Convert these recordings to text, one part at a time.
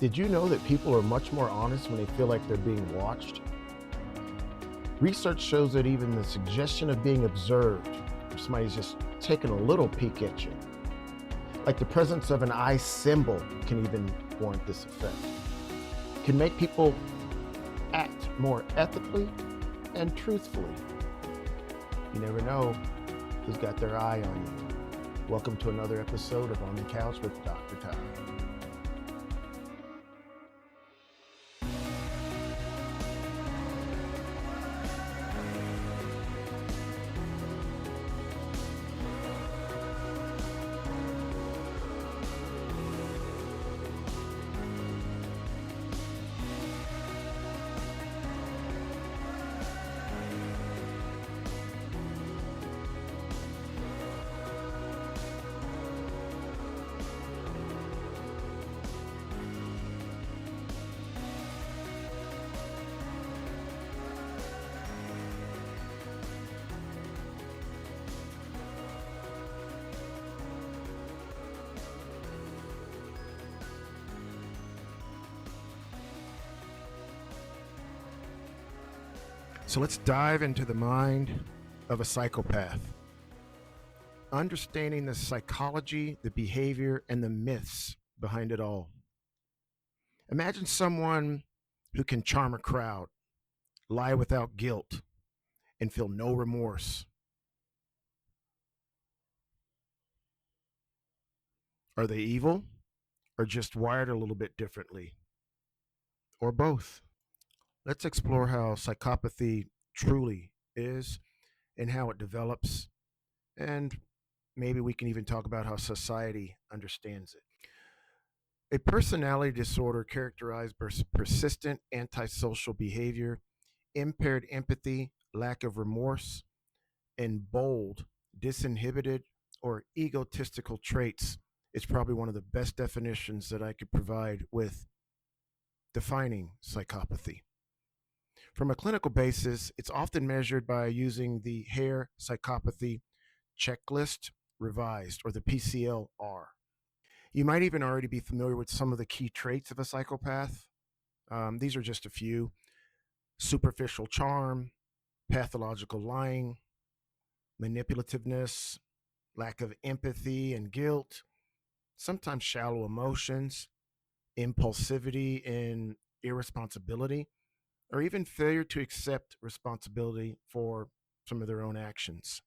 Did you know that people are much more honest when they feel like they're being watched? Research shows that even the suggestion of being observed, or somebody's just taking a little peek at you, like the presence of an eye symbol can even warrant this effect, can make people act more ethically and truthfully. You never know who's got their eye on you. Welcome to another episode of On the Couch with Dr. Ty. So let's dive into the mind of a psychopath. Understanding the psychology, the behavior, and the myths behind it all. Imagine someone who can charm a crowd, lie without guilt, and feel no remorse. Are they evil or just wired a little bit differently? Or both? Let's explore how psychopathy truly is and how it develops, and maybe we can even talk about how society understands it. A personality disorder characterized by persistent antisocial behavior, impaired empathy, lack of remorse, and bold, disinhibited, or egotistical traits is probably one of the best definitions that I could provide with defining psychopathy. From a clinical basis, it's often measured by using the Hare Psychopathy Checklist Revised, or the PCLR. You might even already be familiar with some of the key traits of a psychopath. These are just a few: superficial charm, pathological lying, manipulativeness, lack of empathy and guilt, sometimes shallow emotions, impulsivity and irresponsibility, or even failure to accept responsibility for some of their own actions.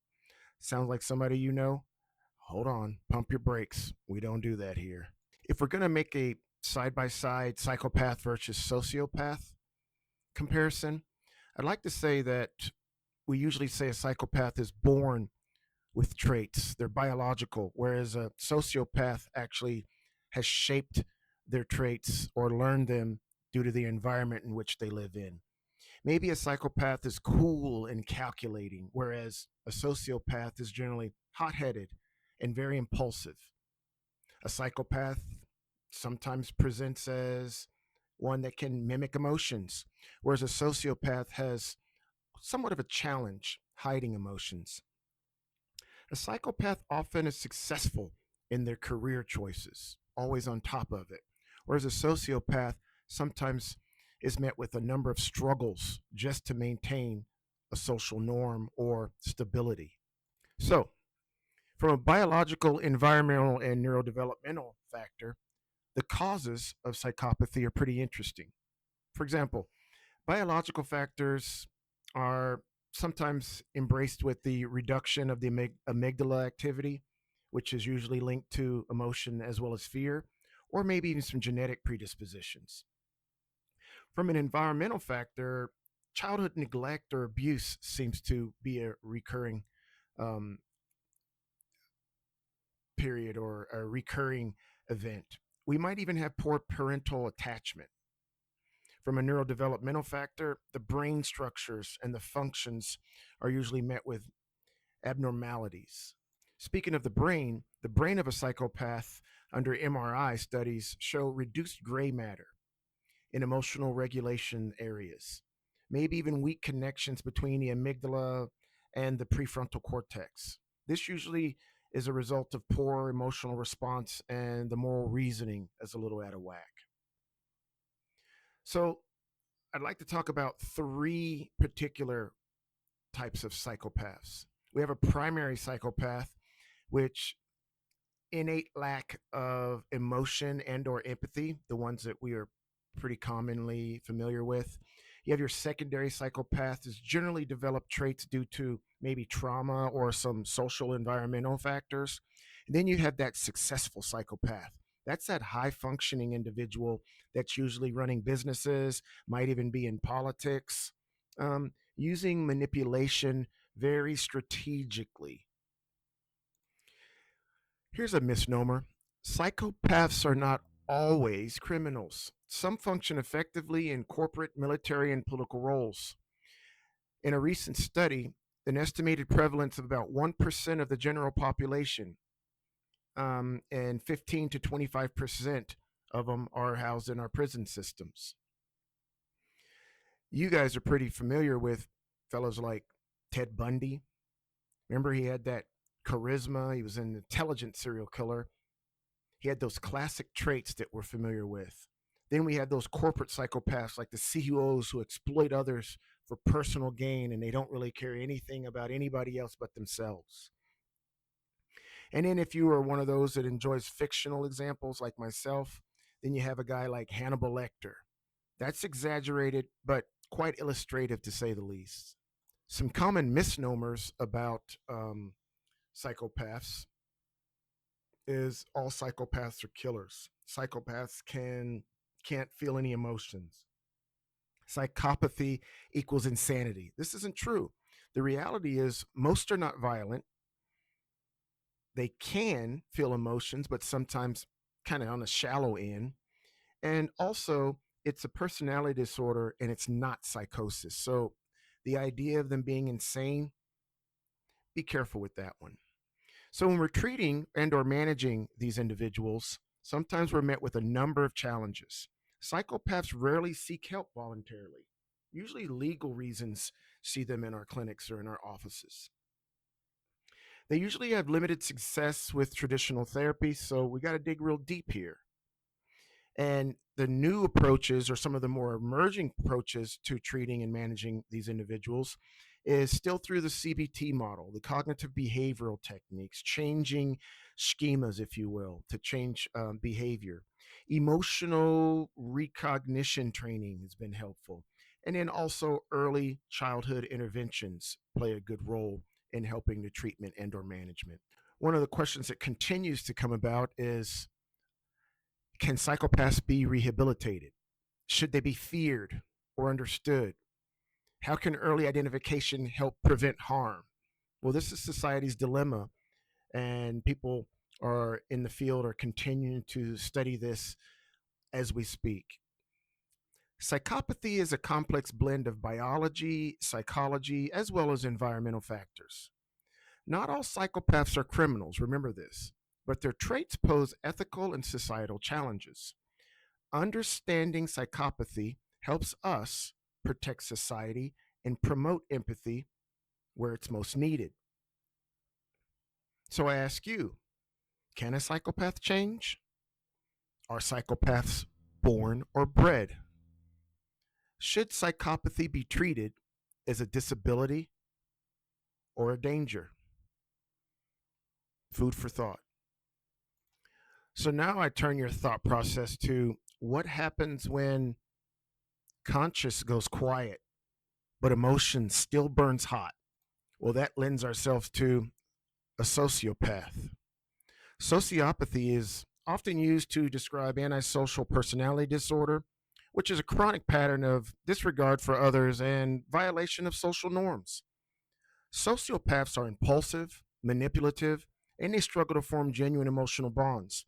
Sounds like somebody you know? Hold on, pump your brakes. We don't do that here. If we're going to make a side by side psychopath versus sociopath comparison, I'd like to say that we usually say a psychopath is born with traits, they're biological, whereas a sociopath actually has shaped their traits or learned them due to the environment in which they live in. Maybe a psychopath is cool and calculating, whereas a sociopath is generally hot headed and very impulsive. A psychopath sometimes presents as one that can mimic emotions, whereas a sociopath has somewhat of a challenge hiding emotions. A psychopath often is successful in their career choices, always on top of it, whereas a sociopath sometimes is met with a number of struggles just to maintain a social norm or stability. So, from a biological, environmental, and neurodevelopmental factor, the causes of psychopathy are pretty interesting. For example, biological factors are sometimes embraced with the reduction of the amygdala activity, which is usually linked to emotion as well as fear, or maybe even some genetic predispositions. From an environmental factor, childhood neglect or abuse seems to be a recurring um, period or a recurring event. We might even have poor parental attachment. From a neurodevelopmental factor, the brain structures and the functions are usually met with abnormalities. Speaking of the brain of a psychopath under MRI studies show reduced gray matter in emotional regulation areas, maybe even weak connections between the amygdala and the prefrontal cortex. This usually is a result of poor emotional response and the moral reasoning is a little out of whack. So, I'd like to talk about three particular types of psychopaths. We have a primary psychopath, which innate lack of emotion and or empathy, the ones that we are pretty commonly familiar with. You have your secondary psychopath is generally developed traits due to maybe trauma or some social environmental factors. And then you have that successful psychopath. That's that high functioning individual that's usually running businesses, might even be in politics, using manipulation very strategically. Here's a misnomer: psychopaths are not always criminals. Some function effectively in corporate, military, and political roles. In a recent study, an estimated prevalence of about 1% of the general population, and 15 to 25% of them are housed in our prison systems. You guys are pretty familiar with fellows like Ted Bundy. Remember, he had that charisma, he was an intelligent serial killer. He had those classic traits that we're familiar with. Then we had those corporate psychopaths like the CEOs who exploit others for personal gain and they don't really care anything about anybody else but themselves. And then if you are one of those that enjoys fictional examples like myself, then you have a guy like Hannibal Lecter. That's exaggerated, but quite illustrative to say the least. Some common misnomers about psychopaths is all psychopaths are killers. Psychopaths can't feel any emotions. Psychopathy equals insanity. This isn't true. The reality is most are not violent. They can feel emotions, but sometimes kind of on the shallow end. And also, it's a personality disorder and it's not psychosis. So the idea of them being insane, be careful with that one. So when we're treating and or managing these individuals, sometimes we're met with a number of challenges. Psychopaths rarely seek help voluntarily. Usually legal reasons see them in our clinics or in our offices. They usually have limited success with traditional therapy, so we got to dig real deep here. And the new approaches, or some of the more emerging approaches to treating and managing these individuals, is still through the CBT model, the cognitive behavioral techniques, changing schemas, if you will, to change behavior. Emotional recognition training has been helpful. And then also early childhood interventions play a good role in helping the treatment and or management. One of the questions that continues to come about is, can psychopaths be rehabilitated? Should they be feared or understood? How can early identification help prevent harm? Well, this is society's dilemma, and people are in the field are continuing to study this as we speak. Psychopathy is a complex blend of biology, psychology, as well as environmental factors. Not all psychopaths are criminals, remember this, but their traits pose ethical and societal challenges. Understanding psychopathy helps us protect society and promote empathy where it's most needed. So I ask you, can a psychopath change? Are psychopaths born or bred? Should psychopathy be treated as a disability or a danger? Food for thought. So now I turn your thought process to what happens when conscious goes quiet, but emotion still burns hot. Well, that lends ourselves to a sociopath. Sociopathy is often used to describe antisocial personality disorder, which is a chronic pattern of disregard for others and violation of social norms. Sociopaths are impulsive, manipulative, and they struggle to form genuine emotional bonds.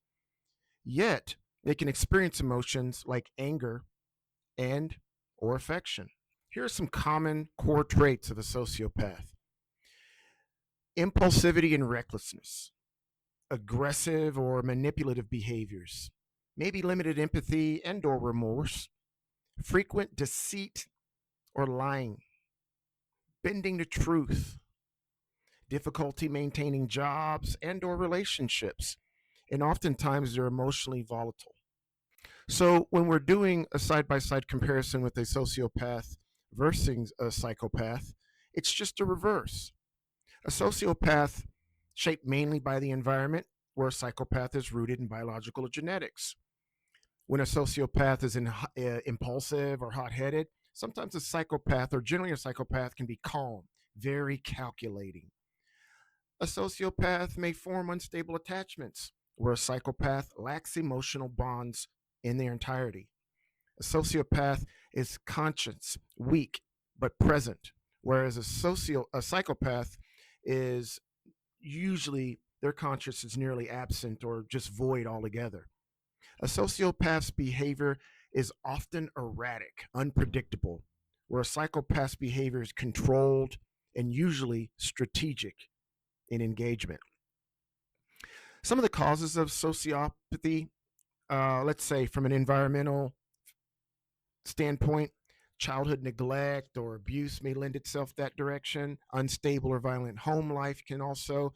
Yet, they can experience emotions like anger and or affection. Here are some common core traits of a sociopath: impulsivity and recklessness, aggressive or manipulative behaviors, maybe limited empathy and or remorse, frequent deceit or lying, bending the truth, difficulty maintaining jobs and or relationships, and oftentimes they're emotionally volatile. So when we're doing a side-by-side comparison with a sociopath versus a psychopath, it's just a reverse. A sociopath shaped mainly by the environment, where a psychopath is rooted in biological genetics. When a sociopath is impulsive or hot-headed, sometimes a psychopath, or generally a psychopath, can be calm, very calculating. A sociopath may form unstable attachments, where a psychopath lacks emotional bonds in their entirety. A sociopath is conscious, weak, but present, whereas a psychopath is usually their conscience is nearly absent or just void altogether. A sociopath's behavior is often erratic, unpredictable, where a psychopath's behavior is controlled and usually strategic in engagement. Some of the causes of sociopathy, let's say from an environmental standpoint, childhood neglect or abuse may lend itself that direction. Unstable or violent home life can also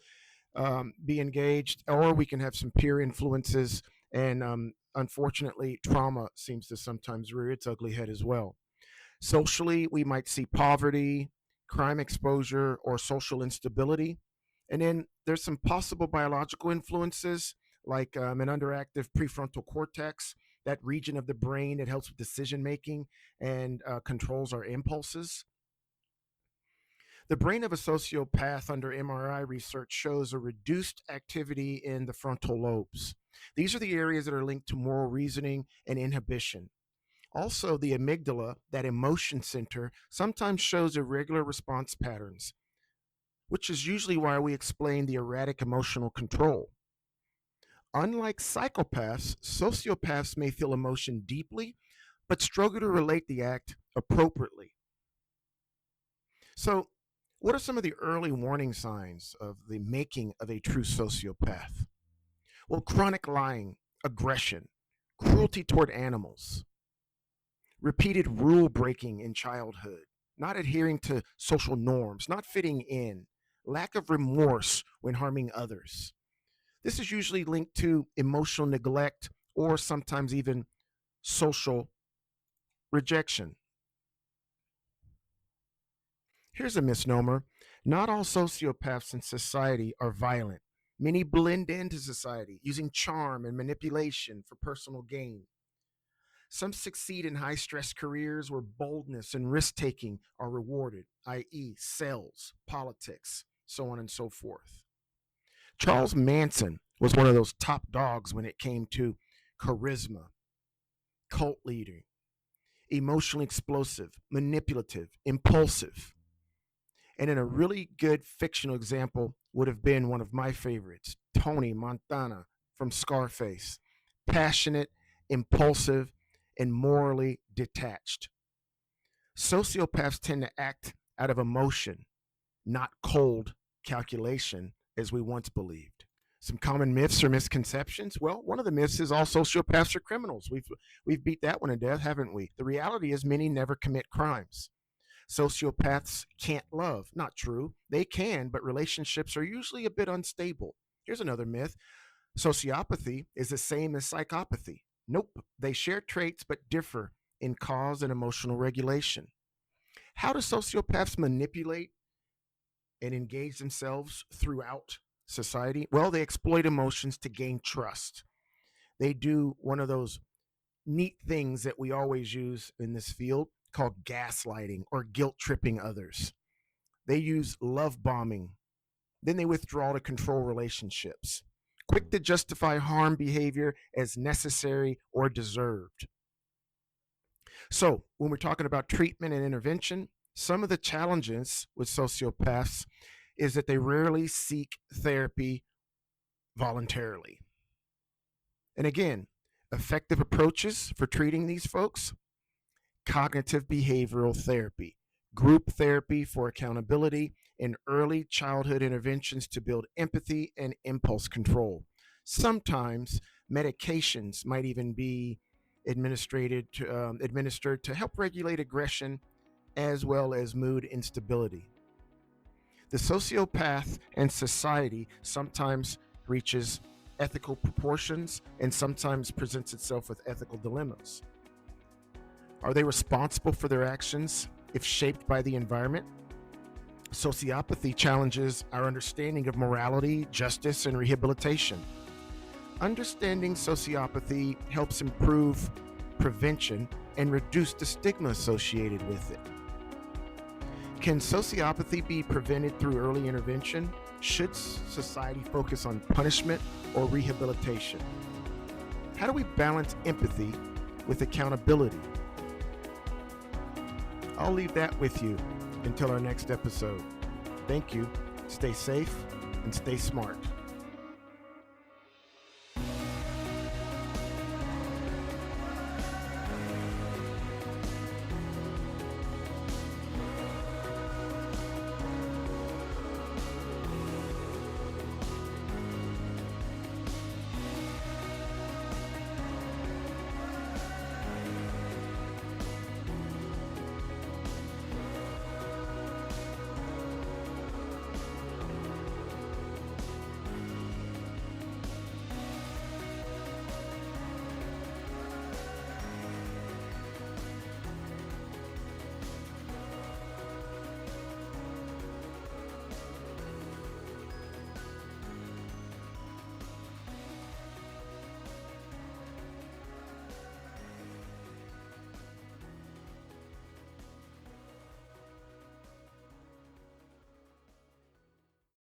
be engaged, or we can have some peer influences. And unfortunately, trauma seems to sometimes rear its ugly head as well. Socially, we might see poverty, crime exposure, or social instability. And then there's some possible biological influences like an underactive prefrontal cortex, that region of the brain that helps with decision making and controls our impulses. The brain of a sociopath under MRI research shows a reduced activity in the frontal lobes. These are the areas that are linked to moral reasoning and inhibition. Also, the amygdala, that emotion center, sometimes shows irregular response patterns, which is usually why we explain the erratic emotional control. Unlike psychopaths, sociopaths may feel emotion deeply, but struggle to relate the act appropriately. So, what are some of the early warning signs of the making of a true sociopath? Well, chronic lying, aggression, cruelty toward animals, repeated rule breaking in childhood, not adhering to social norms, not fitting in, lack of remorse when harming others. This is usually linked to emotional neglect or sometimes even social rejection. Here's a misnomer: not all sociopaths in society are violent. Many blend into society using charm and manipulation for personal gain. Some succeed in high stress careers where boldness and risk taking are rewarded, i.e., sales, politics, so on and so forth. Charles Manson was one of those top dogs when it came to charisma, cult leader, emotionally explosive, manipulative, impulsive. And in a really good fictional example would have been one of my favorites, Tony Montana from Scarface. Passionate, impulsive, and morally detached. Sociopaths tend to act out of emotion, not cold calculation, as we once believed. Some common myths or misconceptions. Well, one of the myths is all sociopaths are criminals. We've beat that one to death, haven't we? The reality is many never commit crimes. Sociopaths can't love. Not true. They can, but relationships are usually a bit unstable. Here's another myth: sociopathy is the same as psychopathy. Nope. They share traits but differ in cause and emotional regulation. How do sociopaths manipulate and engage themselves throughout society? Well, they exploit emotions to gain trust. They do one of those neat things that we always use in this field called gaslighting or guilt tripping others. They use love bombing. Then they withdraw to control relationships. Quick to justify harm behavior as necessary or deserved. So, when we're talking about treatment and intervention, some of the challenges with sociopaths is that they rarely seek therapy voluntarily. And again, effective approaches for treating these folks: cognitive behavioral therapy, group therapy for accountability, and early childhood interventions to build empathy and impulse control. Sometimes medications might even be administered to help regulate aggression as well as mood instability. The sociopath and society sometimes reaches ethical proportions and sometimes presents itself with ethical dilemmas. Are they responsible for their actions if shaped by the environment? Sociopathy challenges our understanding of morality, justice, and rehabilitation. Understanding sociopathy helps improve prevention and reduce the stigma associated with it. Can sociopathy be prevented through early intervention? Should society focus on punishment or rehabilitation? How do we balance empathy with accountability? I'll leave that with you until our next episode. Thank you. Stay safe and stay smart.